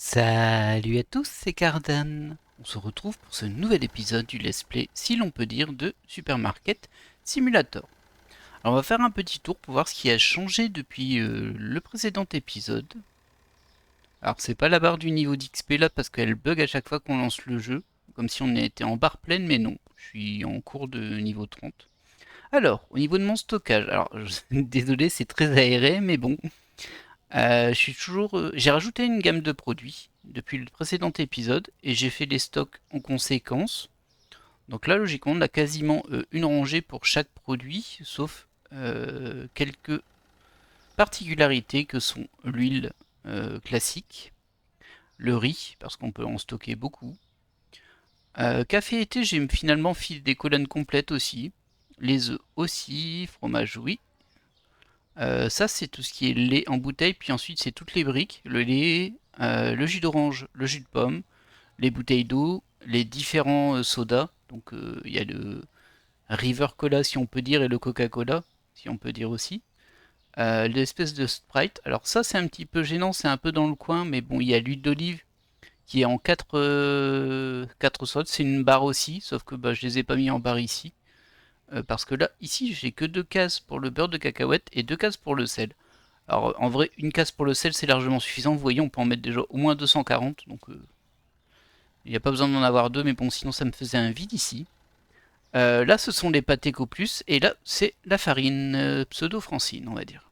Salut à tous, c'est Cardan. On se retrouve pour ce nouvel épisode du Let's Play, si l'on peut dire, de Supermarket Simulator. Alors on va faire un petit tour pour voir ce qui a changé depuis le précédent épisode. Alors c'est pas la barre du niveau d'XP là parce qu'elle bug à chaque fois qu'on lance le jeu, comme si on était en barre pleine, mais non, je suis en cours de niveau 30. Alors, au niveau de mon stockage, désolé c'est très aéré, mais bon, j'ai rajouté une gamme de produits depuis le précédent épisode et j'ai fait les stocks en conséquence. Donc là, logiquement, on a quasiment une rangée pour chaque produit, sauf quelques particularités que sont l'huile classique, le riz, parce qu'on peut en stocker beaucoup. Café et thé, j'ai finalement filé des colonnes complètes aussi. Les œufs aussi, fromage oui, ça, c'est tout ce qui est lait en bouteille, puis ensuite, c'est toutes les briques, le lait, le jus d'orange, le jus de pomme, les bouteilles d'eau, les différents sodas. Donc, il y a le River Cola, si on peut dire, et le Coca-Cola, si on peut dire aussi. L'espèce de Sprite. Alors, ça, c'est un petit peu gênant, c'est un peu dans le coin, mais bon, il y a l'huile d'olive qui est en 4 sodas. C'est une barre aussi, sauf que bah, je les ai pas mis en barre ici. Parce que là, ici, j'ai que 2 cases pour le beurre de cacahuète et 2 cases pour le sel. Alors en vrai, une case pour le sel c'est largement suffisant. Vous voyez, on peut en mettre déjà au moins 240, donc il n'y a pas besoin d'en avoir deux, mais bon, sinon ça me faisait un vide ici. Là, ce sont les pâtés plus, et là, c'est la farine pseudo-francine, on va dire.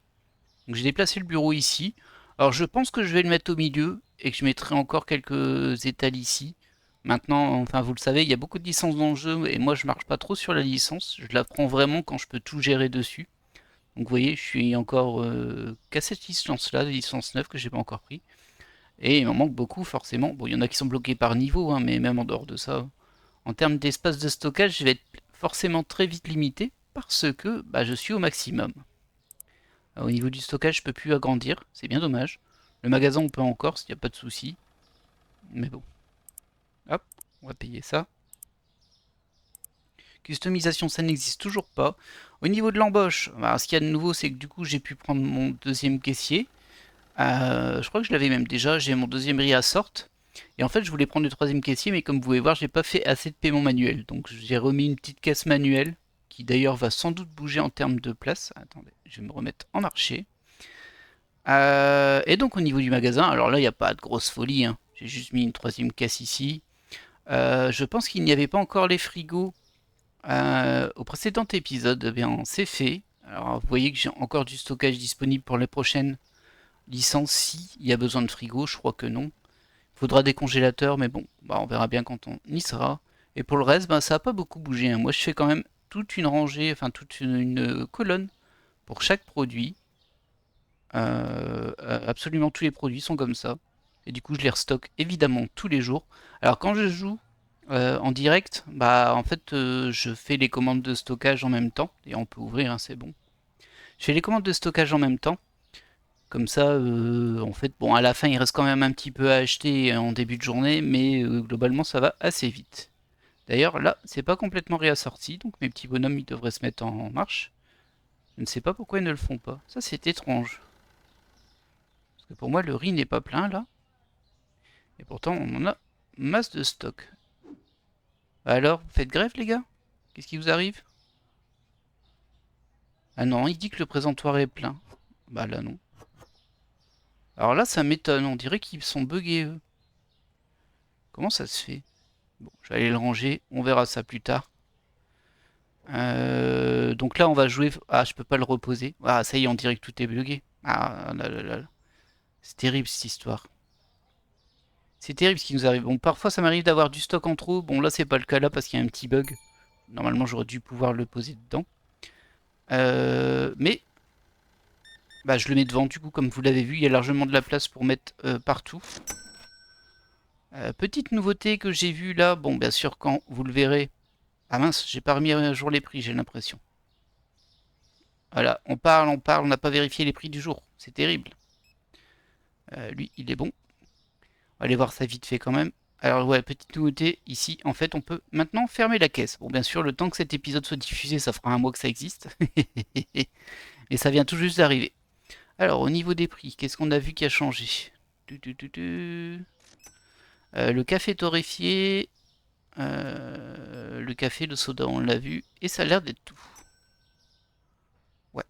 Donc j'ai déplacé le bureau ici. Alors je pense que je vais le mettre au milieu, et que je mettrai encore quelques étals ici. Maintenant, enfin vous le savez, il y a beaucoup de licences dans le jeu, et moi je marche pas trop sur la licence. Je la prends vraiment quand je peux tout gérer dessus. Donc vous voyez, je suis encore qu'à cette licence-là, la licence 9 que j'ai pas encore pris. Et il m'en manque beaucoup forcément. Bon, il y en a qui sont bloqués par niveau, hein, mais même en dehors de ça, en termes d'espace de stockage, je vais être forcément très vite limité parce que bah, je suis au maximum. Au niveau du stockage, je peux plus agrandir, c'est bien dommage. Le magasin, on peut encore, s'il n'y a pas de souci. Mais bon, hop, on va payer ça. Customisation, ça n'existe toujours pas. Au niveau de l'embauche, bah, ce qu'il y a de nouveau, c'est que du coup, j'ai pu prendre mon deuxième caissier. Je crois que je l'avais même déjà, j'ai mon deuxième riz à sorte. Et en fait, je voulais prendre le troisième caissier, mais comme vous pouvez voir, j'ai pas fait assez de paiement manuel. Donc j'ai remis une petite caisse manuelle, qui d'ailleurs va sans doute bouger en termes de place. Attendez, je vais me remettre en marché. Et donc au niveau du magasin, alors là, il n'y a pas de grosse folie, hein. J'ai juste mis une troisième caisse ici. Je pense qu'il n'y avait pas encore les frigos au précédent épisode. Eh bien, c'est fait. Alors vous voyez que j'ai encore du stockage disponible pour les prochaines licence si il y a besoin de frigo, je crois que non. Il faudra des congélateurs, mais bon, bah on verra bien quand on y sera. Et pour le reste, bah, ça n'a pas beaucoup bougé, hein. Moi, je fais quand même toute une rangée, enfin toute une colonne pour chaque produit. Absolument tous les produits sont comme ça. Et du coup, je les restocke évidemment tous les jours. Alors quand je joue en direct, bah en fait, je fais les commandes de stockage en même temps. Et on peut ouvrir, hein, c'est bon. Je fais les commandes de stockage en même temps. Comme ça, en fait, bon, à la fin, il reste quand même un petit peu à acheter en début de journée, mais globalement, ça va assez vite. D'ailleurs, là, c'est pas complètement réassorti, donc mes petits bonhommes, ils devraient se mettre en marche. Je ne sais pas pourquoi ils ne le font pas. Ça, c'est étrange. Parce que pour moi, le riz n'est pas plein, là. Et pourtant, on en a masse de stock. Alors, vous faites grève, les gars? Qu'est-ce qui vous arrive? Ah non, il dit que le présentoir est plein. Bah là, non. Alors là, ça m'étonne. On dirait qu'ils sont buggés, eux. Comment ça se fait? Bon, je vais aller le ranger, on verra ça plus tard. Donc là, on va jouer. Ah, je peux pas le reposer. Ah, ça y est, on dirait que tout est bugué. Ah là là là. C'est terrible cette histoire. C'est terrible ce qui nous arrive. Bon, parfois ça m'arrive d'avoir du stock en trop. Bon, là, c'est pas le cas là parce qu'il y a un petit bug. Normalement, j'aurais dû pouvoir le poser dedans. Mais bah, je le mets devant. Du coup, comme vous l'avez vu, il y a largement de la place pour mettre partout. Petite nouveauté que j'ai vue là. Bon, bien sûr, quand vous le verrez. Ah mince, j'ai pas remis à jour les prix, j'ai l'impression. Voilà, on n'a pas vérifié les prix du jour. C'est terrible. Lui, il est bon. On va aller voir ça vite fait quand même. Alors ouais, petite nouveauté, ici, en fait, on peut maintenant fermer la caisse. Bon, bien sûr, le temps que cet épisode soit diffusé, ça fera un mois que ça existe. Et ça vient tout juste d'arriver. Alors, au niveau des prix, qu'est-ce qu'on a vu qui a changé? Le café torréfié, le café, le soda, on l'a vu, et ça a l'air d'être tout. Ouais.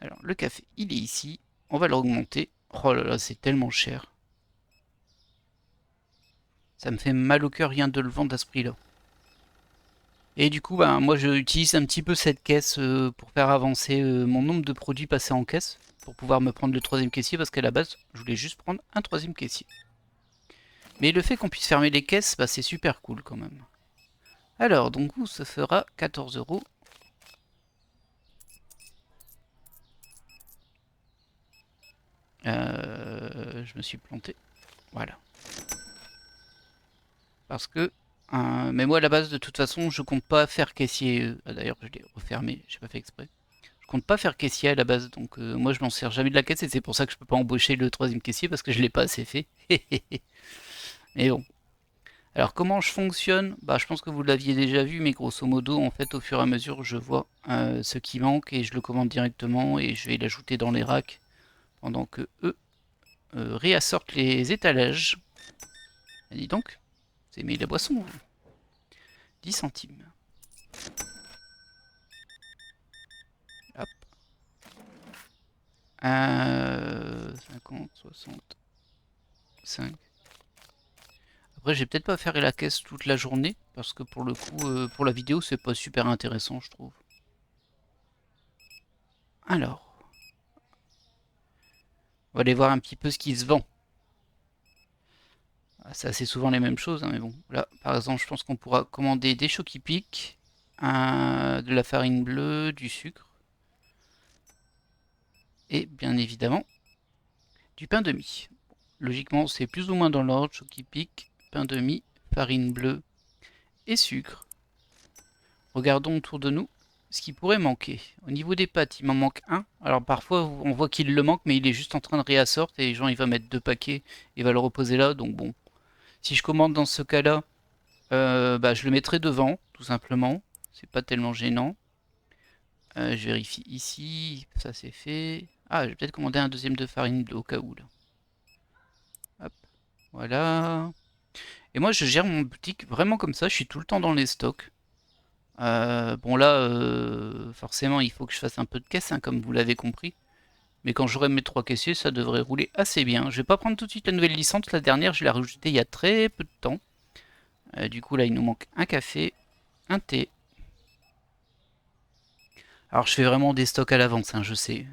Alors, le café, il est ici. On va l'augmenter. Oh là là, c'est tellement cher. Ça me fait mal au cœur rien de le vendre à ce prix-là. Et du coup, ben, moi, j'utilise un petit peu cette caisse pour faire avancer mon nombre de produits passés en caisse, pour pouvoir me prendre le troisième caissier, parce qu'à la base, je voulais juste prendre un troisième caissier. Mais le fait qu'on puisse fermer les caisses, bah, c'est super cool quand même. Alors, donc, ça fera 14 euros. Je me suis planté. Voilà. Parce que... mais moi, à la base, de toute façon, je compte pas faire caissier. D'ailleurs, je l'ai refermé, j'ai pas fait exprès. Je compte pas faire caissier à la base, donc moi, je m'en sers jamais de la caisse, et c'est pour ça que je peux pas embaucher le troisième caissier, parce que je l'ai pas assez fait. Mais bon. Alors, comment je fonctionne? Bah, je pense que vous l'aviez déjà vu, mais grosso modo, en fait, au fur et à mesure, je vois ce qui manque, et je le commande directement, et je vais l'ajouter dans les racks, pendant que eux réassortent les étalages. Ah, dis donc, vous aimez la boisson, vous. 10 centimes. Hop. 50, 60, 5. Après, j'ai peut-être pas faire la caisse toute la journée, parce que pour le coup, pour la vidéo, c'est pas super intéressant, je trouve. Alors, on va aller voir un petit peu ce qui se vend. C'est assez souvent les mêmes choses, hein, mais bon. Là, par exemple, je pense qu'on pourra commander des chocs qui piquent, de la farine bleue, du sucre, et bien évidemment, du pain de mie. Logiquement, c'est plus ou moins dans l'ordre, chocs qui piquent, pain de mie, farine bleue et sucre. Regardons autour de nous ce qui pourrait manquer. Au niveau des pâtes, il m'en manque un. Alors parfois, on voit qu'il le manque, mais il est juste en train de réassortir et genre il va mettre 2 paquets et va le reposer là. Donc bon, si je commande dans ce cas-là, bah, je le mettrai devant, tout simplement. C'est pas tellement gênant. Je vérifie ici, ça c'est fait. Ah, je vais peut-être commander un deuxième de farine au cas où là. Hop, voilà. Et moi, je gère mon boutique vraiment comme ça. Je suis tout le temps dans les stocks. Bon là, forcément, il faut que je fasse un peu de caisse, hein, comme vous l'avez compris. Mais quand j'aurai mes 3 caissiers, ça devrait rouler assez bien. Je vais pas prendre tout de suite la nouvelle licence. La dernière, je l'ai rajoutée il y a très peu de temps. Du coup, là, il nous manque un café, un thé. Alors, je fais vraiment des stocks à l'avance, hein, je sais.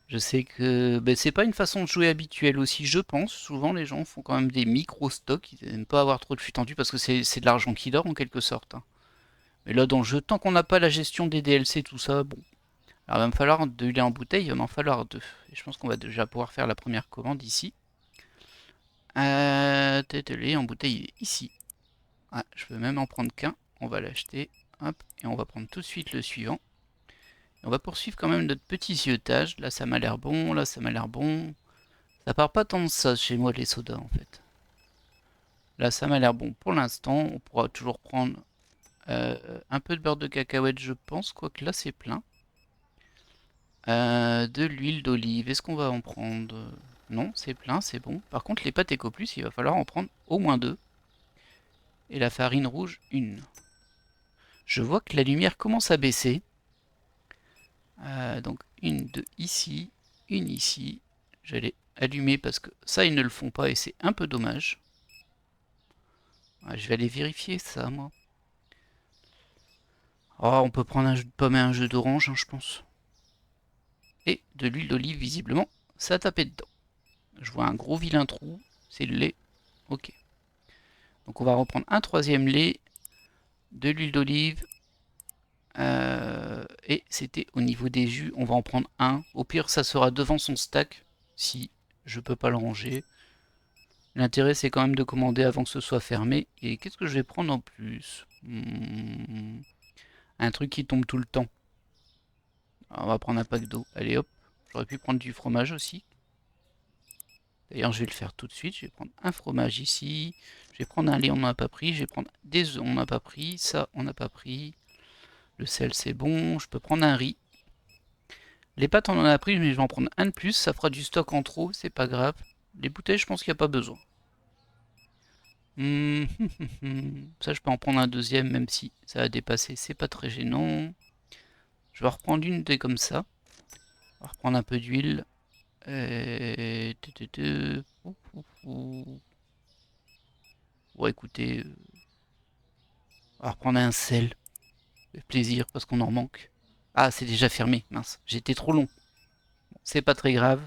Je sais que ben, c'est pas une façon de jouer habituelle aussi, je pense. Souvent, les gens font quand même des micro-stocks. Ils n'aiment pas avoir trop de flux tendu parce que c'est de l'argent qui dort en quelque sorte, hein. Mais là, dans le jeu, tant qu'on n'a pas la gestion des DLC, tout ça, bon. Alors, il va me falloir de lait en bouteille, il va m'en falloir 2. Et je pense qu'on va déjà pouvoir faire la première commande ici. Tête de lait en bouteille, il est ici. Ah, je peux même en prendre qu'un. On va l'acheter. Hop. Et on va prendre tout de suite le suivant. Et on va poursuivre quand même notre petit ziotage. Là, ça m'a l'air bon. Là, ça m'a l'air bon. Ça part pas tant de ça chez moi, les sodas, en fait. Là, ça m'a l'air bon pour l'instant. On pourra toujours prendre un peu de beurre de cacahuète, je pense. Quoique là, c'est plein. De l'huile d'olive. Est-ce qu'on va en prendre? Non, c'est plein, c'est bon. Par contre, les pâtes Eco Plus, il va falloir en prendre au moins 2. Et la farine rouge, 1. Je vois que la lumière commence à baisser. Donc, 2 ici, une ici. J'allais allumer parce que ça, ils ne le font pas et c'est un peu dommage. Je vais aller vérifier ça, moi. Oh, on peut prendre un jus de pomme et un jus d'orange, hein, je pense. Et de l'huile d'olive, visiblement, ça a tapé dedans. Je vois un gros vilain trou, c'est le lait. Ok. Donc on va reprendre un troisième lait, de l'huile d'olive. Et c'était au niveau des jus, on va en prendre un. Au pire, ça sera devant son stack, si je peux pas le ranger. L'intérêt, c'est quand même de commander avant que ce soit fermé. Et qu'est-ce que je vais prendre en plus? Un truc qui tombe tout le temps. Alors, on va prendre un pack d'eau. Allez hop. J'aurais pu prendre du fromage aussi. D'ailleurs, je vais le faire tout de suite. Je vais prendre un fromage ici. Je vais prendre un lait, on n'en a pas pris. Je vais prendre des œufs, on n'a pas pris. Ça, on n'a pas pris. Le sel, c'est bon. Je peux prendre un riz. Les pâtes, on en a pris, mais je vais en prendre un de plus. Ça fera du stock en trop, c'est pas grave. Les bouteilles, je pense qu'il n'y a pas besoin. Ça, je peux en prendre un deuxième, même si ça a dépassé, c'est pas très gênant. Je vais reprendre une des comme ça. On va reprendre un peu d'huile. Bon, écoutez, on va reprendre un sel. Fait plaisir, parce qu'on en manque. Ah, c'est déjà fermé, mince, j'étais trop long. Bon, c'est pas très grave.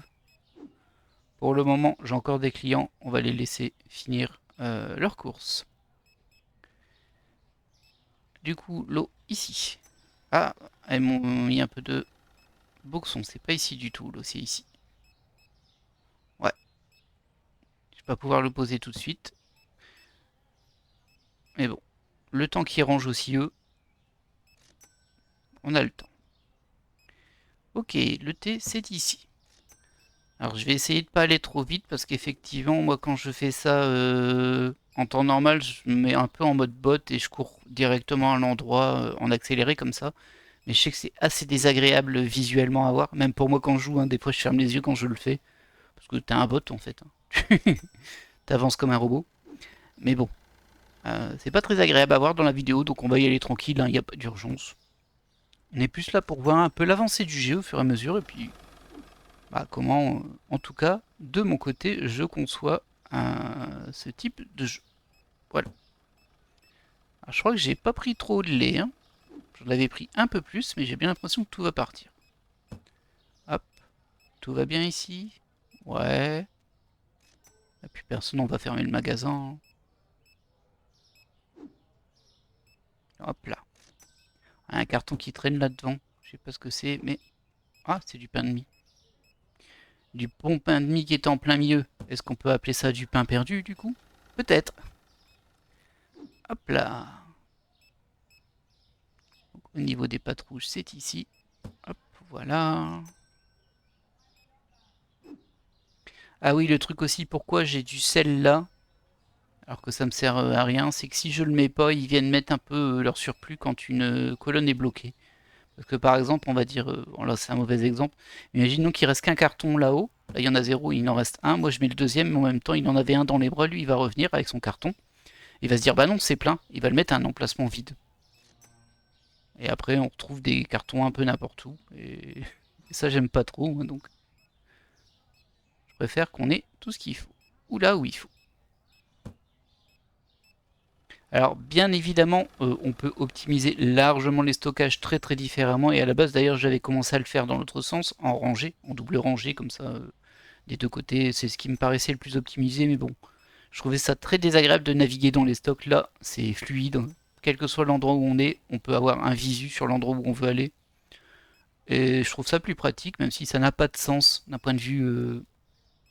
Pour le moment, j'ai encore des clients, on va les laisser finir leur course. Du coup, l'eau ici. Ah, elles m'ont mis un peu de boxon, c'est pas ici du tout, l'eau c'est ici. Ouais. Je vais pas pouvoir le poser tout de suite. Mais bon, le temps qu'ils rangent aussi eux, on a le temps. Ok, le thé c'est ici. Alors je vais essayer de pas aller trop vite parce qu'effectivement moi quand je fais ça en temps normal je me mets un peu en mode bot et je cours directement à l'endroit en accéléré comme ça. Mais je sais que c'est assez désagréable visuellement à voir. Même pour moi quand je joue, hein, des fois je ferme les yeux quand je le fais. Parce que t'es un bot en fait. Hein. T'avances comme un robot. Mais bon, c'est pas très agréable à voir dans la vidéo donc on va y aller tranquille, il n'y a pas d'urgence. On est plus là pour voir un peu l'avancée du jeu au fur et à mesure et puis comment, en tout cas, de mon côté, je conçois ce type de jeu. Voilà. Alors, je crois que j'ai pas pris trop de lait. Hein. J'en avais pris un peu plus, mais j'ai bien l'impression que tout va partir. Hop, tout va bien ici. Ouais. Et puis personne, on va fermer le magasin. Hop là. Un carton qui traîne là-devant. Je sais pas ce que c'est, mais... Ah, c'est du pain de mie. Du bon pain de mie qui est en plein milieu. Est-ce qu'on peut appeler ça du pain perdu, du coup? Peut-être. Hop là. Au niveau des pâtes rouges, c'est ici. Hop, voilà. Ah oui, le truc aussi, pourquoi j'ai du sel là, alors que ça me sert à rien, c'est que si je le mets pas, ils viennent mettre un peu leur surplus quand une colonne est bloquée. Parce que par exemple, on va dire, bon là c'est un mauvais exemple, imaginons qu'il reste qu'un carton là-haut, là il y en a zéro, il en reste un, moi je mets le deuxième, mais en même temps il en avait un dans les bras, lui il va revenir avec son carton, il va se dire bah non c'est plein, il va le mettre à un emplacement vide. Et après on retrouve des cartons un peu n'importe où, et ça j'aime pas trop, hein, donc je préfère qu'on ait tout ce qu'il faut, ou là où il faut. Alors bien évidemment, on peut optimiser largement les stockages très très différemment et à la base d'ailleurs j'avais commencé à le faire dans l'autre sens, en rangée, en double rangée comme ça, des deux côtés, c'est ce qui me paraissait le plus optimisé mais bon, je trouvais ça très désagréable de naviguer dans les stocks, là c'est fluide, quel que soit l'endroit où on est, on peut avoir un visu sur l'endroit où on veut aller et je trouve ça plus pratique même si ça n'a pas de sens d'un point de vue,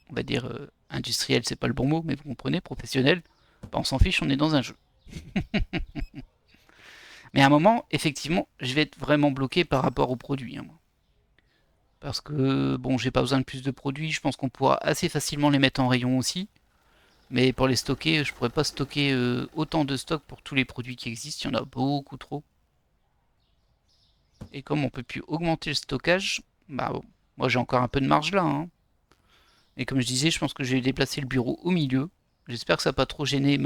on va dire industriel, c'est pas le bon mot mais vous comprenez, professionnel, bah, on s'en fiche, on est dans un jeu. Mais à un moment, effectivement, je vais être vraiment bloqué par rapport aux produits. Hein, parce que, bon, j'ai pas besoin de plus de produits. Je pense qu'on pourra assez facilement les mettre en rayon aussi. Mais pour les stocker, je pourrais pas stocker autant de stock pour tous les produits qui existent. Il y en a beaucoup trop. Et comme on peut plus augmenter le stockage, bah bon, moi j'ai encore un peu de marge là. Hein. Et comme je disais, je pense que je vais déplacer le bureau au milieu. J'espère que ça va pas trop gêner,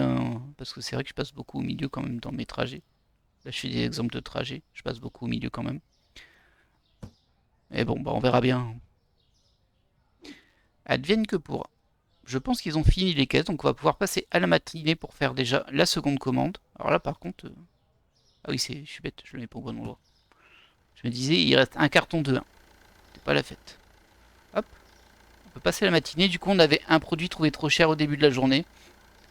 parce que c'est vrai que je passe beaucoup au milieu quand même dans mes trajets. Là, je fais des exemples de trajets. Je passe beaucoup au milieu quand même. Et bon, bah on verra bien. Advienne que pourra. Je pense qu'ils ont fini les caisses, donc on va pouvoir passer à la matinée pour faire déjà la seconde commande. Alors là, par contre... Ah oui, je suis bête, je le mets pas au bon endroit. Je me disais, il reste un carton de 1. C'est pas la fête. Hop, on peut passer la matinée. Du coup, on avait un produit trouvé trop cher au début de la journée.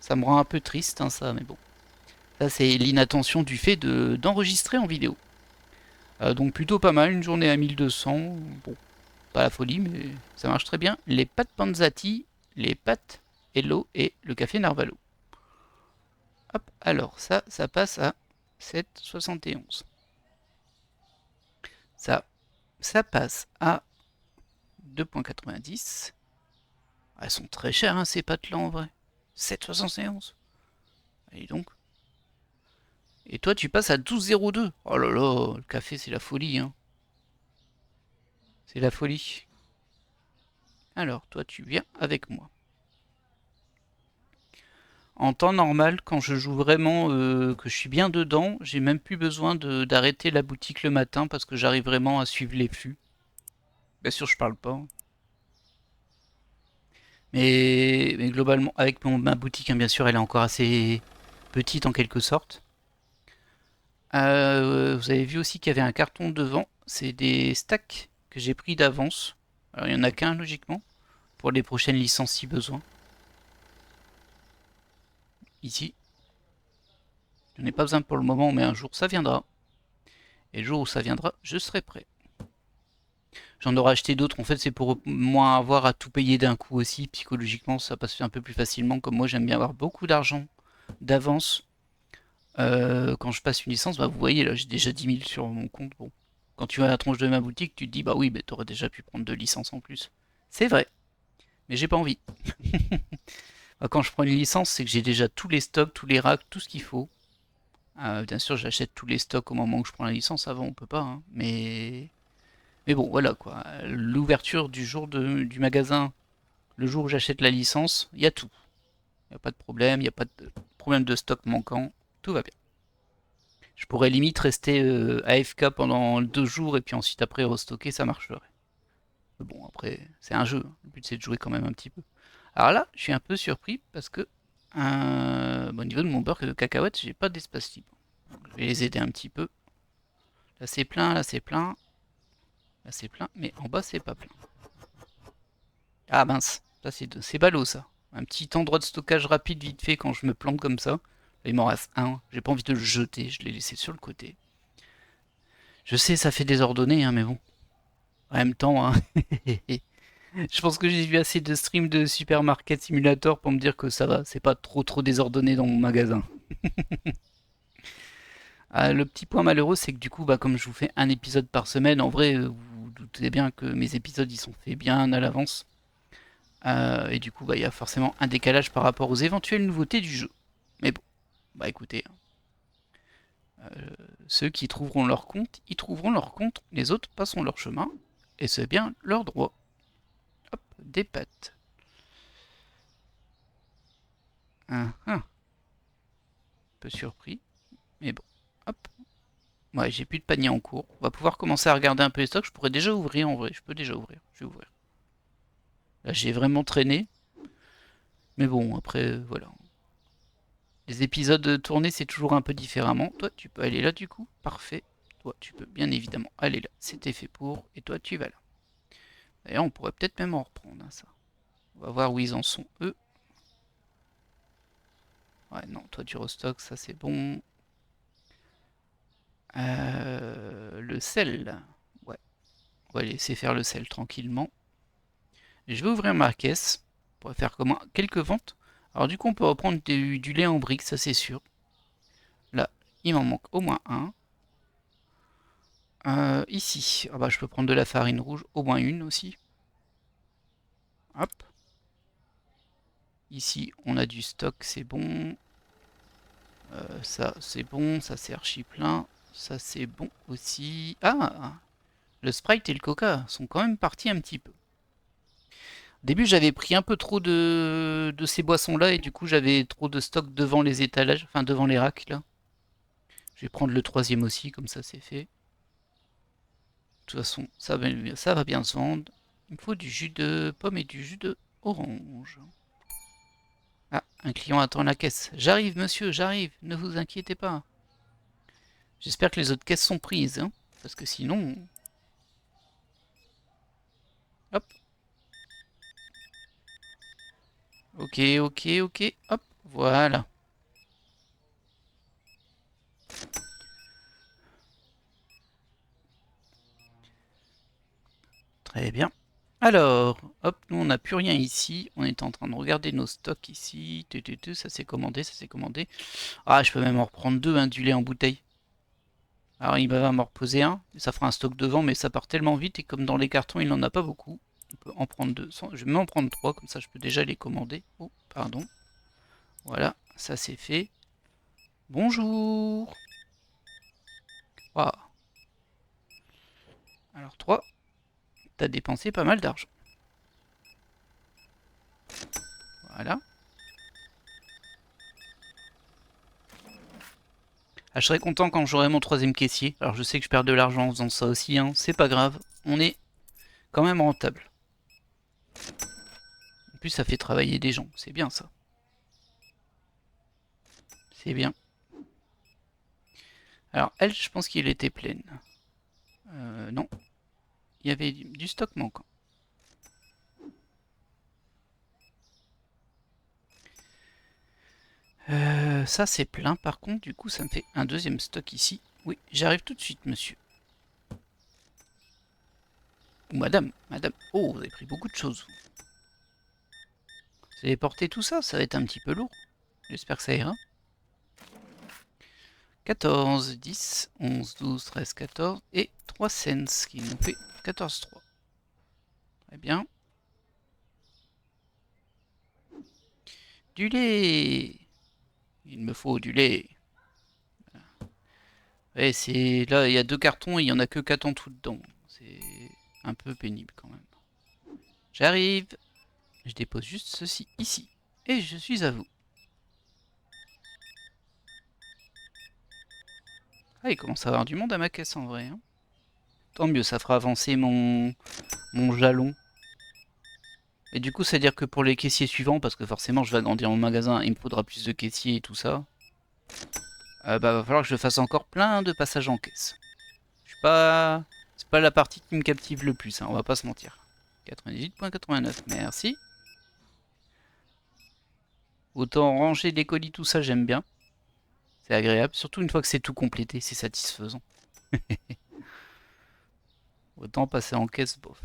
Ça me rend un peu triste, hein, ça, mais bon. Ça, c'est l'inattention du fait d'enregistrer en vidéo. Donc plutôt pas mal, une journée à 1200. Bon, pas la folie, mais ça marche très bien. Les pâtes Panzati, les pâtes Hello et le café Narvalo. Hop, alors ça passe à 7,71. Ça passe à 2,90. Elles sont très chères, hein, ces pâtes-là, en vrai. 7,71. Allez donc. Et toi, tu passes à 12,02. Oh là là, le café, c'est la folie, hein. C'est la folie. Alors, toi, tu viens avec moi. En temps normal, quand je joue vraiment, que je suis bien dedans, j'ai même plus besoin d'arrêter la boutique le matin parce que j'arrive vraiment à suivre les flux. Bien sûr, je parle pas. Mais globalement, avec ma boutique, hein, bien sûr, elle est encore assez petite en quelque sorte. Vous avez vu aussi qu'il y avait un carton devant. C'est des stacks que j'ai pris d'avance. Alors, il n'y en a qu'un, logiquement, pour les prochaines licences si besoin. Ici. Je n'en ai pas besoin pour le moment, mais un jour ça viendra. Et le jour où ça viendra, je serai prêt. J'en aurai acheté d'autres, en fait c'est pour moins avoir à tout payer d'un coup aussi, psychologiquement ça passe un peu plus facilement, comme moi j'aime bien avoir beaucoup d'argent d'avance. Quand je passe une licence, bah vous voyez là j'ai déjà 10 000 sur mon compte, bon. Quand tu vas à la tronche de ma boutique, tu te dis bah oui, bah, t'aurais déjà pu prendre 2 licences en plus. C'est vrai, mais j'ai pas envie. Quand je prends une licence, c'est que j'ai déjà tous les stocks, tous les racks, tout ce qu'il faut. Bien sûr j'achète tous les stocks au moment où je prends la licence, avant on peut pas, hein. Mais bon, voilà quoi. L'ouverture du jour du magasin, le jour où j'achète la licence, il y a tout. Il n'y a pas de problème, il n'y a pas de problème de stock manquant, tout va bien. Je pourrais limite rester AFK pendant 2 jours et puis ensuite après restocker, ça marcherait. Mais bon, après, c'est un jeu, le but c'est de jouer quand même un petit peu. Alors là, je suis un peu surpris parce que au niveau de mon beurre de cacahuètes, j'ai pas d'espace libre. Donc, je vais les aider un petit peu. Là c'est plein, là c'est plein, là c'est plein, mais en bas c'est pas plein. Ah mince, ça c'est ballot ça. Un petit endroit de stockage rapide vite fait quand je me plante comme ça. Là, il m'en reste un, j'ai pas envie de le jeter, je l'ai laissé sur le côté. Je sais, ça fait désordonné, hein, mais bon. En même temps, hein, je pense que j'ai vu assez de streams de Supermarket Simulator pour me dire que ça va, c'est pas trop désordonné dans mon magasin. Le petit point malheureux, c'est que du coup, bah, comme je vous fais un épisode par semaine, en vrai, vous vous doutez bien que mes épisodes ils sont faits bien à l'avance. Et du coup, bah, il y a forcément un décalage par rapport aux éventuelles nouveautés du jeu. Mais bon, bah écoutez, ceux qui trouveront leur compte, ils trouveront leur compte, les autres passeront leur chemin, et c'est bien leur droit. Hop, des pattes. Un peu surpris, mais bon, hop. Ouais, j'ai plus de panier en cours. On va pouvoir commencer à regarder un peu les stocks. Je pourrais déjà ouvrir en vrai, je peux déjà ouvrir. Je vais ouvrir. Là, j'ai vraiment traîné, mais bon, après, voilà. Les épisodes tournés, c'est toujours un peu différemment. Toi, tu peux aller là du coup. Parfait. Toi, tu peux bien évidemment aller là. C'était fait pour. Et toi, tu vas là. D'ailleurs, on pourrait peut-être même en reprendre, hein, ça. On va voir où ils en sont, eux. Ouais, non, toi, tu restocks, ça c'est bon. Le sel. Ouais, on va laisser faire le sel tranquillement. Et je vais ouvrir ma caisse. On pourrait faire comme quelques ventes. Alors du coup, on peut reprendre du lait en briques, ça c'est sûr. Là, il m'en manque au moins un. Ici, ah bah, je peux prendre de la farine rouge, au moins une aussi. Hop. Ici, on a du stock, c'est bon. Ça, c'est bon. Ça, c'est archi plein. Ça, c'est bon aussi. Ah, le Sprite et le Coca sont quand même partis un petit peu. Au début, j'avais pris un peu trop de ces boissons-là et du coup, j'avais trop de stock devant les étalages, enfin devant les racks là. Je vais prendre le troisième aussi, comme ça c'est fait. De toute façon, ça va bien se vendre. Il me faut du jus de pomme et du jus de orange. Ah, un client attend la caisse. J'arrive, monsieur, j'arrive. Ne vous inquiétez pas. J'espère que les autres caisses sont prises, hein, parce que sinon... Hop. Ok, ok, ok. Hop, voilà. Très bien. Alors, hop, nous on n'a plus rien ici. On est en train de regarder nos stocks ici. Ça s'est commandé, ça s'est commandé. Ah, je peux même en reprendre deux, hein, du lait en bouteille. Alors il va m'en reposer un. Ça fera un stock devant, mais ça part tellement vite. Et comme dans les cartons, il n'en a pas beaucoup. On peut en prendre deux. Je vais m'en prendre trois, comme ça je peux déjà les commander. Oh, pardon. Voilà, ça c'est fait. Bonjour. Waouh. Alors 3. t'as dépensé pas mal d'argent. Voilà. Ah, je serai content quand j'aurai mon 3e caissier. Alors je sais que je perds de l'argent en faisant ça aussi, hein. C'est pas grave. On est quand même rentable. En plus ça fait travailler des gens. C'est bien ça. C'est bien. Alors elle, je pense qu'il était pleine. Non. Il y avait du stock manquant. Ça c'est plein par contre, du coup ça me fait un 2e stock ici. Oui, j'arrive tout de suite monsieur. Ou madame, madame. Oh, vous avez pris beaucoup de choses. Vous allez porter tout ça, ça va être un petit peu lourd. J'espère que ça ira. 14, 10, 11, 12, 13, 14 et 3 cents, ce qui nous fait 14,3. Très bien. Du lait. Il me faut du lait. Ouais, c'est là, il y a 2 cartons et il n'y en a que 4 en tout dedans. C'est un peu pénible quand même. J'arrive. Je dépose juste ceci ici. Et je suis à vous. Ah, il commence à avoir du monde à ma caisse en vrai, hein. Tant mieux, ça fera avancer mon jalon. Et du coup, c'est à dire que pour les caissiers suivants, parce que forcément je vais agrandir mon magasin, il me faudra plus de caissiers et tout ça. Bah va falloir que je fasse encore plein de passages en caisse. Je suis pas... C'est pas la partie qui me captive le plus, hein, on va pas se mentir. 98,89, merci. Autant ranger les colis, tout ça, j'aime bien. C'est agréable, surtout une fois que c'est tout complété, c'est satisfaisant. Autant passer en caisse, bof.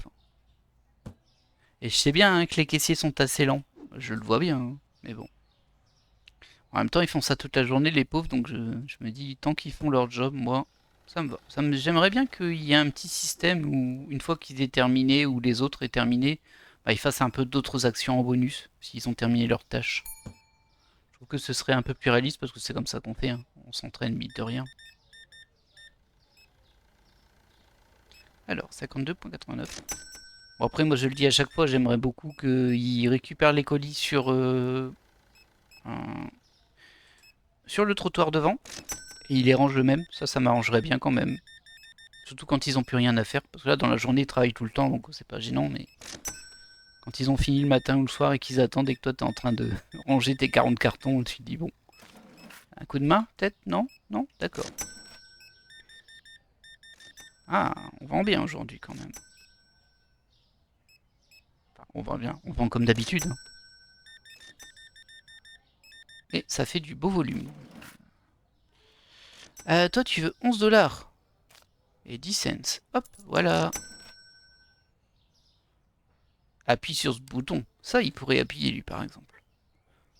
Et je sais bien hein, que les caissiers sont assez lents. Je le vois bien, hein, mais bon. En même temps, ils font ça toute la journée, les pauvres, donc je me dis, tant qu'ils font leur job, moi, ça me va. J'aimerais bien qu'il y ait un petit système où, une fois qu'il est terminé, ou les autres est terminé, bah, ils fassent un peu d'autres actions en bonus, s'ils ont terminé leur tâche. Je trouve que ce serait un peu plus réaliste, parce que c'est comme ça qu'on fait, hein. On s'entraîne, mine de rien. Alors, 52,89. Bon, après, moi, je le dis à chaque fois, j'aimerais beaucoup qu'ils récupèrent les colis sur le trottoir devant, et ils les rangent eux-mêmes. Ça m'arrangerait bien quand même. Surtout quand ils ont plus rien à faire. Parce que là, dans la journée, ils travaillent tout le temps, donc c'est pas gênant, mais quand ils ont fini le matin ou le soir et qu'ils attendent et que toi, t'es en train de ranger tes 40 cartons, tu te dis, bon, un coup de main, peut-être? Non? Non? D'accord. Ah, on vend bien aujourd'hui quand même. Enfin, on vend bien. On vend comme d'habitude, hein. Et ça fait du beau volume. Toi, tu veux 11 dollars et 10 cents. Hop, voilà. Appuie sur ce bouton. Ça, il pourrait appuyer, lui, par exemple.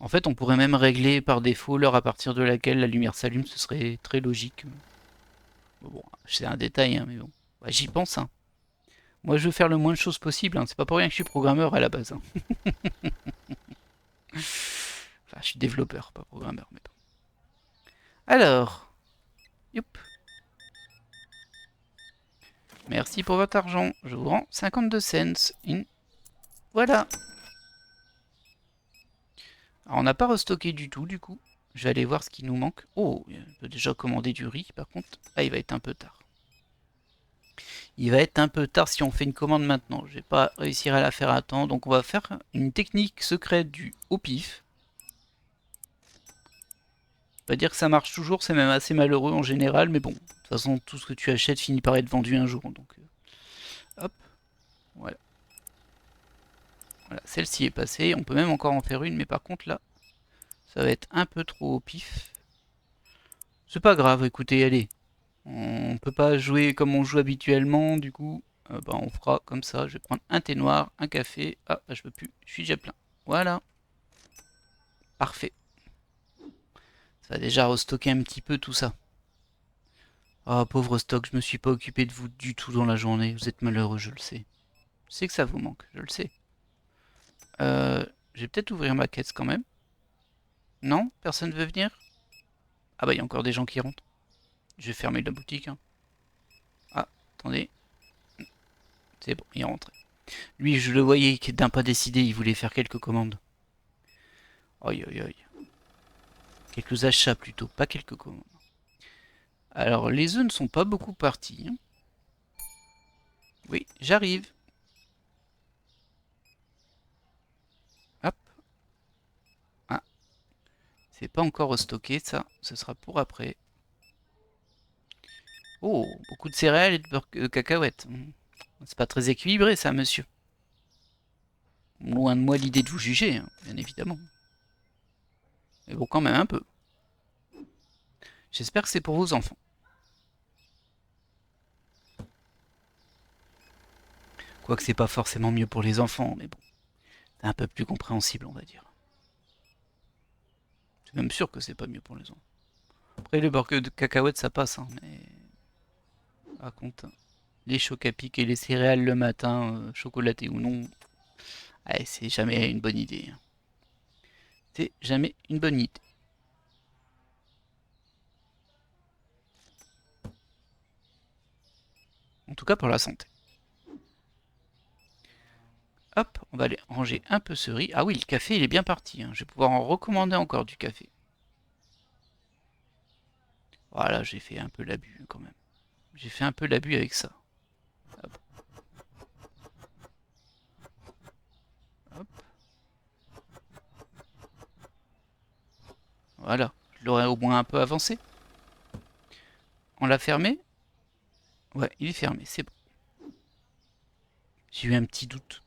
En fait, on pourrait même régler par défaut l'heure à partir de laquelle la lumière s'allume. Ce serait très logique. Bon, c'est un détail, hein, mais bon. Bah, j'y pense, hein. Moi, je veux faire le moins de choses possible, hein. C'est pas pour rien que je suis programmeur à la base, hein. Enfin, je suis développeur, pas programmeur, mais bon. Alors, youp. Merci pour votre argent. Je vous rends 52 cents. Voilà. Alors, on n'a pas restocké du tout, du coup. Je vais aller voir ce qui nous manque. Oh, on peut déjà commander du riz, par contre. Ah, il va être un peu tard. Il va être un peu tard si on fait une commande maintenant. Je vais pas réussir à la faire à temps. Donc, on va faire une technique secrète du au pif. Pas dire que ça marche toujours, c'est même assez malheureux en général, mais bon, de toute façon, tout ce que tu achètes finit par être vendu un jour, donc hop, voilà. Voilà, celle-ci est passée, on peut même encore en faire une, mais par contre là, ça va être un peu trop au pif. C'est pas grave, écoutez, allez, on peut pas jouer comme on joue habituellement, du coup, bah, on fera comme ça, je vais prendre un thé noir, un café, ah, je peux plus, je suis déjà plein. Voilà, parfait. Ça va déjà restocker un petit peu tout ça. Ah, pauvre stock, je me suis pas occupé de vous du tout dans la journée. Vous êtes malheureux, je le sais. Je sais que ça vous manque, je le sais. Je vais peut-être ouvrir ma caisse quand même. Non? Personne veut venir? Ah bah il y a encore des gens qui rentrent. Je vais fermer la boutique, hein. Ah, attendez. C'est bon, il est rentré. Lui, je le voyais d'un pas décidé, il voulait faire quelques commandes. Aïe aïe aïe. Quelques achats plutôt, pas quelques commandes. Alors, les œufs ne sont pas beaucoup partis. Hein. Oui, j'arrive. Hop. Ah, c'est pas encore restocké, ça. Ce sera pour après. Oh, beaucoup de céréales et de beurre de cacahuètes. C'est pas très équilibré, ça, monsieur. Loin de moi l'idée de vous juger, hein, bien évidemment. Mais bon, quand même un peu. J'espère que c'est pour vos enfants. Quoique c'est pas forcément mieux pour les enfants, mais bon. C'est un peu plus compréhensible, on va dire. C'est même sûr que c'est pas mieux pour les enfants. Après, le beurre de cacahuètes, ça passe, hein, mais... Par contre, les chocs à pic et les céréales le matin, chocolaté ou non, ouais, c'est jamais une bonne idée. Hein. C'est jamais une bonne idée. En tout cas pour la santé. Hop, on va aller ranger un peu ce riz. Ah oui, le café, il est bien parti. Hein. Je vais pouvoir en recommander encore du café. Voilà, j'ai fait un peu l'abus quand même. J'ai fait un peu l'abus avec ça. Hop. Hop. Voilà, je l'aurais au moins un peu avancé. On l'a fermé? Ouais, il est fermé, c'est bon. J'ai eu un petit doute.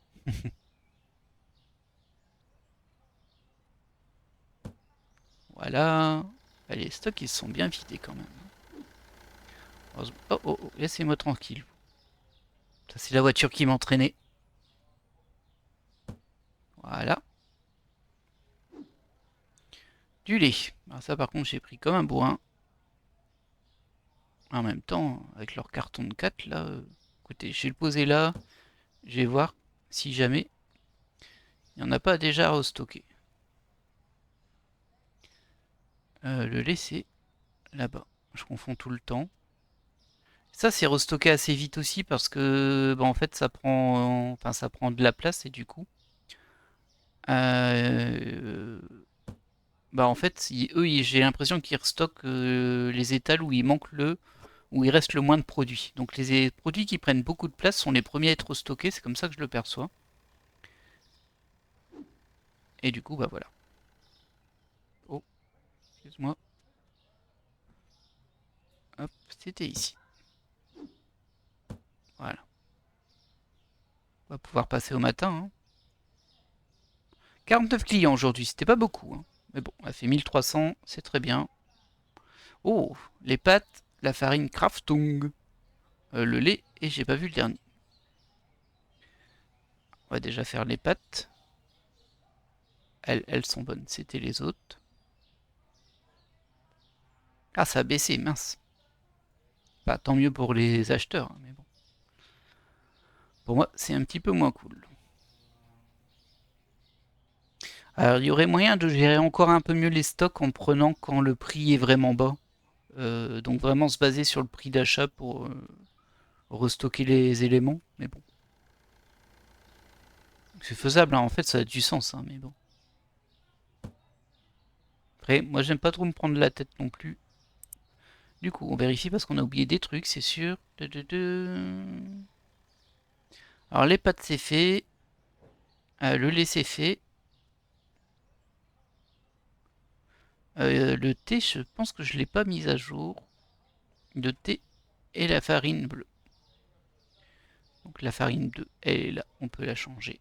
Voilà. Les stocks, ils sont bien vidés quand même. Oh, oh, oh, laissez-moi tranquille. Ça, c'est la voiture qui m'entraînait. Voilà. Du lait. Alors ça, par contre, j'ai pris comme un bourrin. En même temps, avec leur carton de 4, là... écoutez, je vais le poser là. Je vais voir si jamais il n'y en a pas déjà à restocker. Le lait, c'est là-bas. Je confonds tout le temps. Ça, c'est restocké assez vite aussi parce que, bah, en fait, ça prend de la place et du coup, euh, bah, en fait, eux, j'ai l'impression qu'ils restockent les étals où il manque où il reste le moins de produits. Donc, les produits qui prennent beaucoup de place sont les premiers à être restockés. C'est comme ça que je le perçois. Et du coup, bah voilà. Oh, excuse-moi. Hop, c'était ici. Voilà. On va pouvoir passer au matin. Hein. 49 clients aujourd'hui, c'était pas beaucoup. Hein. Mais bon, on a fait 1300, c'est très bien. Oh, les pâtes, la farine Kraftung, le lait, et j'ai pas vu le dernier. On va déjà faire les pâtes. Elles sont bonnes, c'était les autres. Ah, ça a baissé, mince. Bah, tant mieux pour les acheteurs, hein, mais bon. Pour moi, c'est un petit peu moins cool. Alors, il y aurait moyen de gérer encore un peu mieux les stocks en prenant quand le prix est vraiment bas. Donc vraiment se baser sur le prix d'achat pour restocker les éléments. Mais bon. C'est faisable, hein. En fait, ça a du sens, hein, mais bon. Après, moi, j'aime pas trop me prendre la tête non plus. Du coup, on vérifie parce qu'on a oublié des trucs, c'est sûr. Alors, les pâtes, c'est fait. Le lait, c'est fait. Le thé, je pense que je l'ai pas mis à jour. Le thé et la farine bleue. Donc, la farine bleue, elle est là. On peut la changer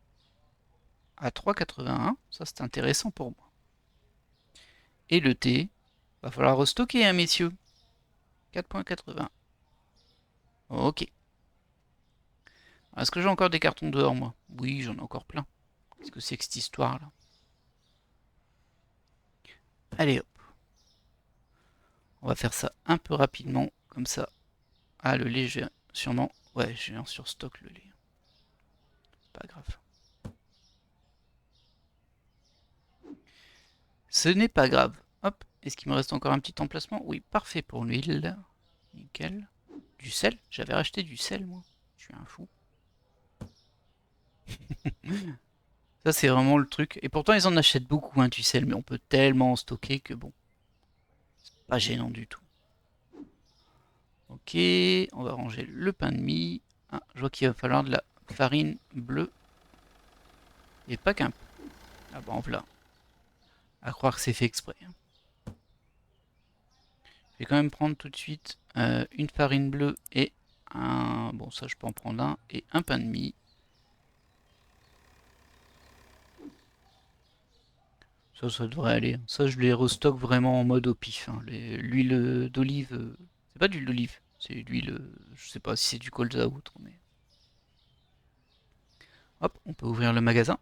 à 3,81. Ça, c'est intéressant pour moi. Et le thé, va falloir restocker, hein, messieurs. 4,80. Ok. Est-ce que j'ai encore des cartons dehors, moi? Oui, j'en ai encore plein. Qu'est-ce que c'est que cette histoire-là? Allez, hop. On va faire ça un peu rapidement, comme ça. Ah, le lait, j'ai sûrement... Ouais, j'ai un surstock, le lait. Pas grave. Ce n'est pas grave. Hop. Est-ce qu'il me reste encore un petit emplacement? Oui, parfait pour l'huile. Nickel. Du sel? J'avais racheté du sel, moi. Je suis un fou. Ça, c'est vraiment le truc. Et pourtant, ils en achètent beaucoup, hein, tu sais, mais on peut tellement en stocker que bon, pas gênant du tout. Ok, on va ranger le pain de mie. Ah, je vois qu'il va falloir de la farine bleue. Et pas qu'un peu. Ah bon, voilà. À croire que c'est fait exprès, hein. Je vais quand même prendre tout de suite une farine bleue et un... Bon, ça, je peux en prendre un. Et un pain de mie. Ça devrait aller. Ça, je les restocke vraiment en mode au pif, hein. L'huile d'olive, c'est pas de l'huile d'olive, c'est l'huile, je sais pas si c'est du colza ou autre, mais... Hop, on peut ouvrir le magasin.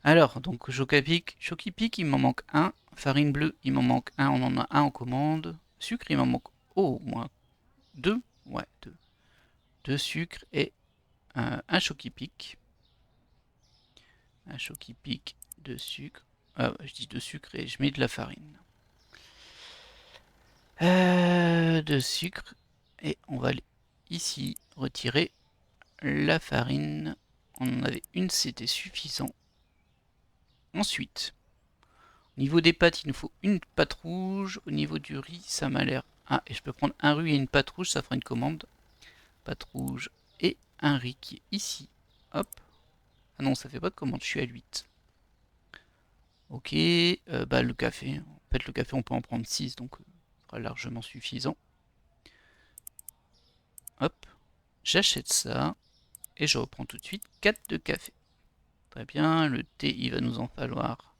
Alors, donc Chokipic, il m'en manque un. Farine bleue, il m'en manque un, on en a un en commande. Sucre, il m'en manque au moins deux. Ouais, deux. Deux sucres et un Chokipic. Un Chokipic, deux sucres. Ah, ouais, je dis deux sucres et je mets de la farine. De sucre. Et on va aller ici retirer la farine. On en avait une, c'était suffisant. Ensuite, au niveau des pâtes, il nous faut une pâte rouge. Au niveau du riz, ça m'a l'air... Ah, et je peux prendre un riz et une pâte rouge, ça fera une commande. Pâte rouge et un riz qui est ici. Hop. Ah non, ça fait pas de commande, je suis à 8. Ok, bah le café. En fait, le café, on peut en prendre 6, donc ça sera largement suffisant. Hop, j'achète ça. Et je reprends tout de suite 4 de café. Très bien, le thé, il va nous en falloir...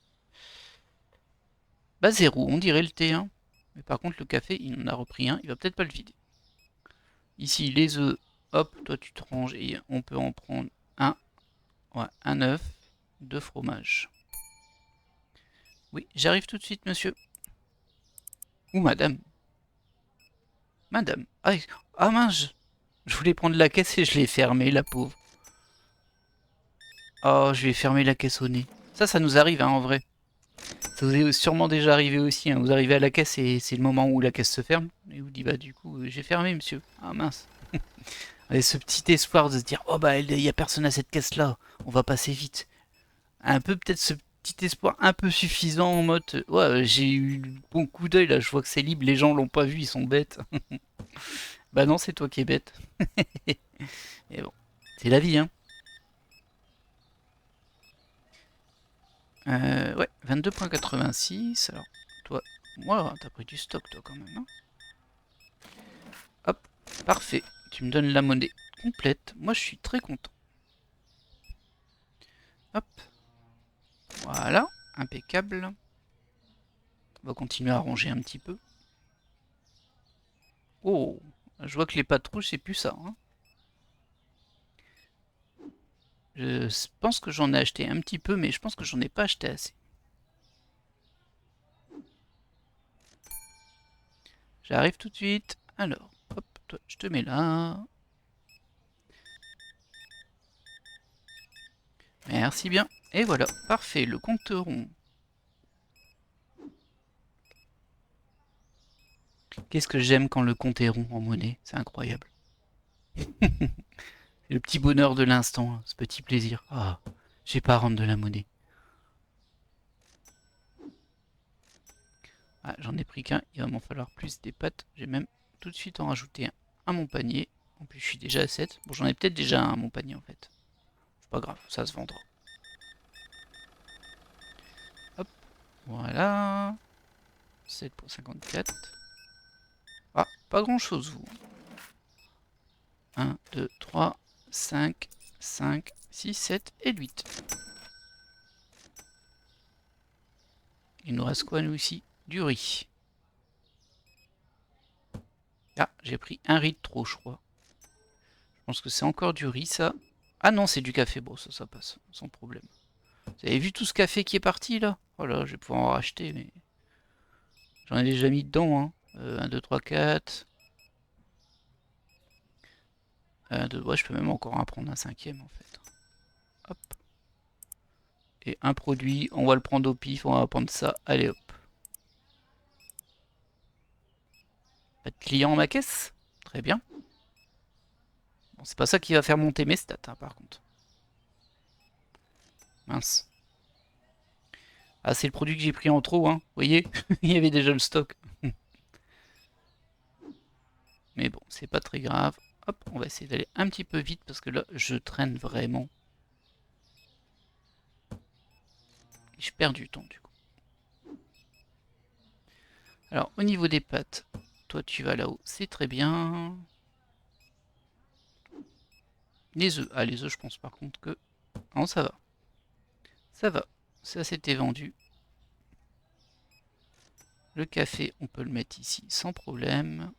Bah 0, on dirait le thé, hein. Mais par contre, le café, il en a repris un, il va peut-être pas le vider. Ici, les œufs, hop, toi tu te ranges et on peut en prendre un. Ouais, un œuf, deux fromages. Oui, j'arrive tout de suite, monsieur. Ou madame. Madame. Ah, ah mince, je voulais prendre la caisse et je l'ai fermée, la pauvre. Oh, je vais fermer la caisse au nez. Ça nous arrive, hein, en vrai. Ça vous est sûrement déjà arrivé aussi, hein. Vous arrivez à la caisse et c'est le moment où la caisse se ferme. Et vous dites, bah du coup, j'ai fermé, monsieur. Ah mince. Et ce petit espoir de se dire, oh bah il y a personne à cette caisse-là, on va passer vite. Un peu peut-être ce petit espoir un peu suffisant en mode, ouais, j'ai eu le bon coup d'œil là, je vois que c'est libre, les gens l'ont pas vu, ils sont bêtes. Bah non, c'est toi qui es bête. Et bon, c'est la vie, hein. Ouais, 22,86. Alors, toi, moi, t'as pris du stock, toi, quand même, hein. Hop, parfait. Tu me donnes la monnaie complète. Moi, je suis très content. Hop, voilà, impeccable. On va continuer à ranger un petit peu. Oh, je vois que les pâtes rouges, c'est plus ça, hein. Je pense que j'en ai acheté un petit peu, mais je pense que j'en ai pas acheté assez. J'arrive tout de suite. Alors, hop, toi, je te mets là. Merci bien. Et voilà, parfait, le compte rond. Qu'est-ce que j'aime quand le compte est rond en monnaie, c'est incroyable. Le petit bonheur de l'instant, ce petit plaisir. Ah, j'ai pas à rendre de la monnaie. Ah, j'en ai pris qu'un, il va m'en falloir plus des pâtes. J'ai même tout de suite en rajouté un à mon panier. En plus, je suis déjà à 7. Bon, j'en ai peut-être déjà un à mon panier en fait. C'est pas grave, ça se vendra. Hop, voilà. 7,54. Ah, pas grand chose vous. 1, 2, 3, 5, 5, 6, 7 et 8. Il nous reste quoi nous ici? Du riz. Ah, j'ai pris un riz de trop, je crois. Je pense que c'est encore du riz, ça. Ah non, c'est du café. Bon, ça passe, sans problème. Vous avez vu tout ce café qui est parti, là? Voilà, je vais pouvoir en racheter, mais... J'en ai déjà mis dedans, hein. 1, 2, 3, 4. 1, 2, ouais, je peux même encore en prendre un cinquième, en fait. Hop. Et un produit, on va le prendre au pif, on va prendre ça. Allez, hop. Pas de client en ma caisse? Très bien. Bon, c'est pas ça qui va faire monter mes stats, hein, par contre. Mince. Ah, c'est le produit que j'ai pris en trop, hein. Vous voyez, il y avait déjà le stock. Mais bon, c'est pas très grave. Hop, on va essayer d'aller un petit peu vite parce que là, je traîne vraiment. Et je perds du temps, du coup. Alors, au niveau des pâtes, toi, tu vas là-haut. C'est très bien. Les œufs. Ah, les œufs, je pense par contre que... Non, ça va. Ça va. Ça, c'était vendu. Le café, on peut le mettre ici sans problème.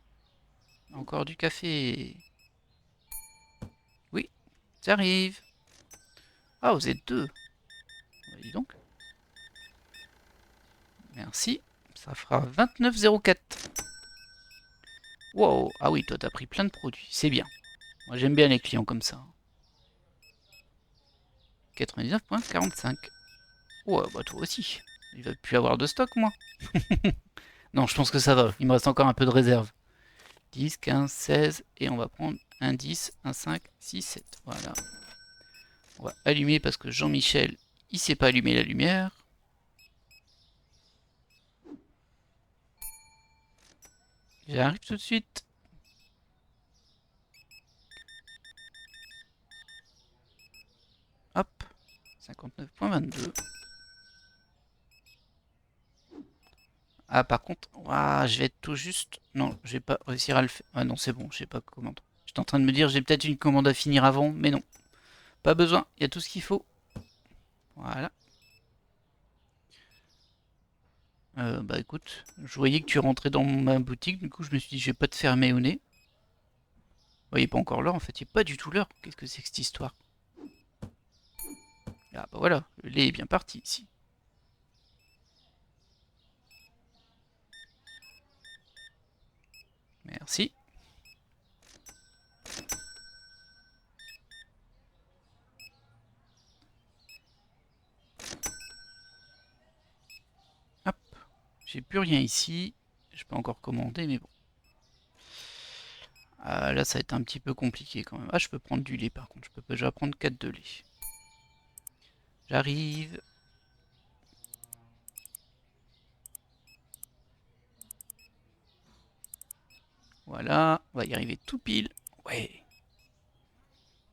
Encore du café. Oui, j'arrive. Ah, vous êtes deux. Dis donc. Merci. Ça fera 29,04. Wow. Ah oui, toi, t'as pris plein de produits. C'est bien. Moi, j'aime bien les clients comme ça. 99,45. Ouais, bah toi aussi. Il va plus avoir de stock, moi. Non, je pense que ça va. Il me reste encore un peu de réserve. 10, 15, 16. Et on va prendre un 10, un 5, 6, 7. Voilà. On va allumer parce que Jean-Michel, il sait pas allumer la lumière. J'arrive tout de suite. Hop. 59,22. Ah, par contre, ouah, je vais être tout juste. Non, je vais pas réussir à le faire. Ah non, c'est bon, j'ai pas de commande. J'étais en train de me dire, j'ai peut-être une commande à finir avant, mais non. Pas besoin, il y a tout ce qu'il faut. Voilà. Bah écoute, je voyais que tu rentrais dans ma boutique, du coup je me suis dit, je vais pas te fermer au nez. Bah, il n'est pas encore l'heure, en fait, il n'est pas du tout l'heure. Qu'est-ce que c'est que cette histoire? Ah bah voilà, le lait est bien parti ici. Merci. Hop, j'ai plus rien ici. Je peux encore commander, mais bon. Ah, là, ça va être un petit peu compliqué quand même. Ah, je peux prendre du lait par contre. Je peux déjà prendre 4 de lait. J'arrive. Voilà, on va y arriver tout pile. Ouais.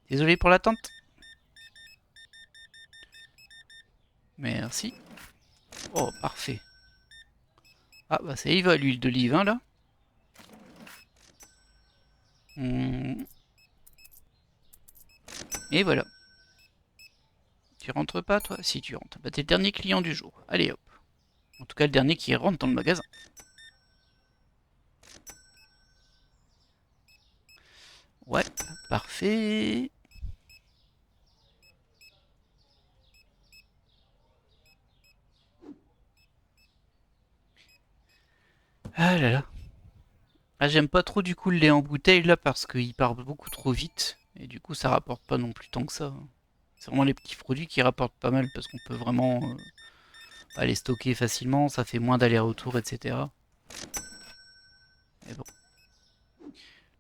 Désolé pour l'attente. Merci. Oh, parfait. Ah, bah ça y va, l'huile d'olive, hein, là. Et voilà. Tu rentres pas, toi? Si, tu rentres. Bah, t'es le dernier client du jour. Allez, hop. En tout cas, le dernier qui rentre dans le magasin. Ouais, parfait. Ah là là. Ah, j'aime pas trop du coup le lait en bouteille là parce qu'il part beaucoup trop vite. Et du coup, ça rapporte pas non plus tant que ça. C'est vraiment les petits produits qui rapportent pas mal parce qu'on peut vraiment les stocker facilement. Ça fait moins d'aller-retour, etc. Mais bon.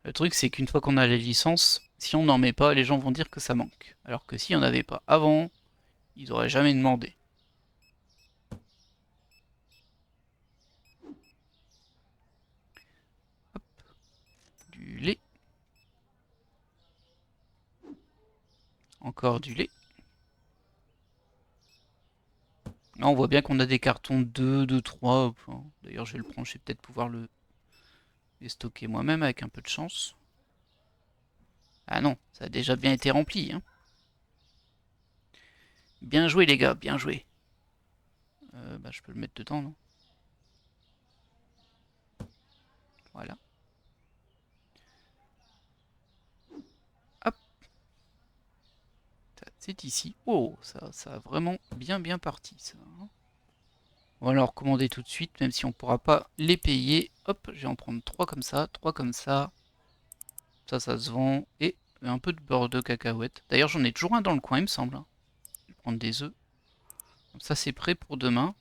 Le truc, c'est qu'une fois qu'on a les licences, si on n'en met pas, les gens vont dire que ça manque. Alors que si on n'avait pas avant, ils auraient jamais demandé. Hop, du lait. Encore du lait. Là, on voit bien qu'on a des cartons 2, 2, 3. Enfin, d'ailleurs, je vais le prendre, je vais peut-être pouvoir les stocker moi-même avec un peu de chance. Ah non, ça a déjà bien été rempli. Hein. Bien joué, les gars, bien joué. Bah, je peux le mettre dedans, non? Voilà. Hop, c'est ici. Oh, ça a vraiment bien parti, ça. On va leur commander tout de suite, même si on ne pourra pas les payer. Hop, je vais en prendre 3 comme ça, 3 comme ça. Ça se vend. Et un peu de beurre de cacahuète. D'ailleurs, j'en ai toujours un dans le coin, il me semble. Je vais prendre des œufs. Comme ça, c'est prêt pour demain.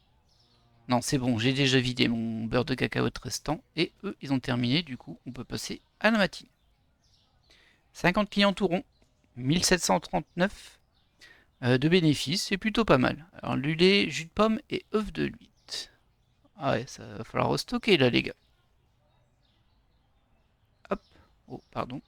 Non, c'est bon, j'ai déjà vidé mon beurre de cacahuète restant. Et eux, ils ont terminé, du coup, on peut passer à la matinée. 50 clients tout rond. 1739. de bénéfices, c'est plutôt pas mal. Alors lulé, jus de pomme et œuf de l'huître. Ah ouais, ça va falloir restocker là les gars. Hop, oh pardon.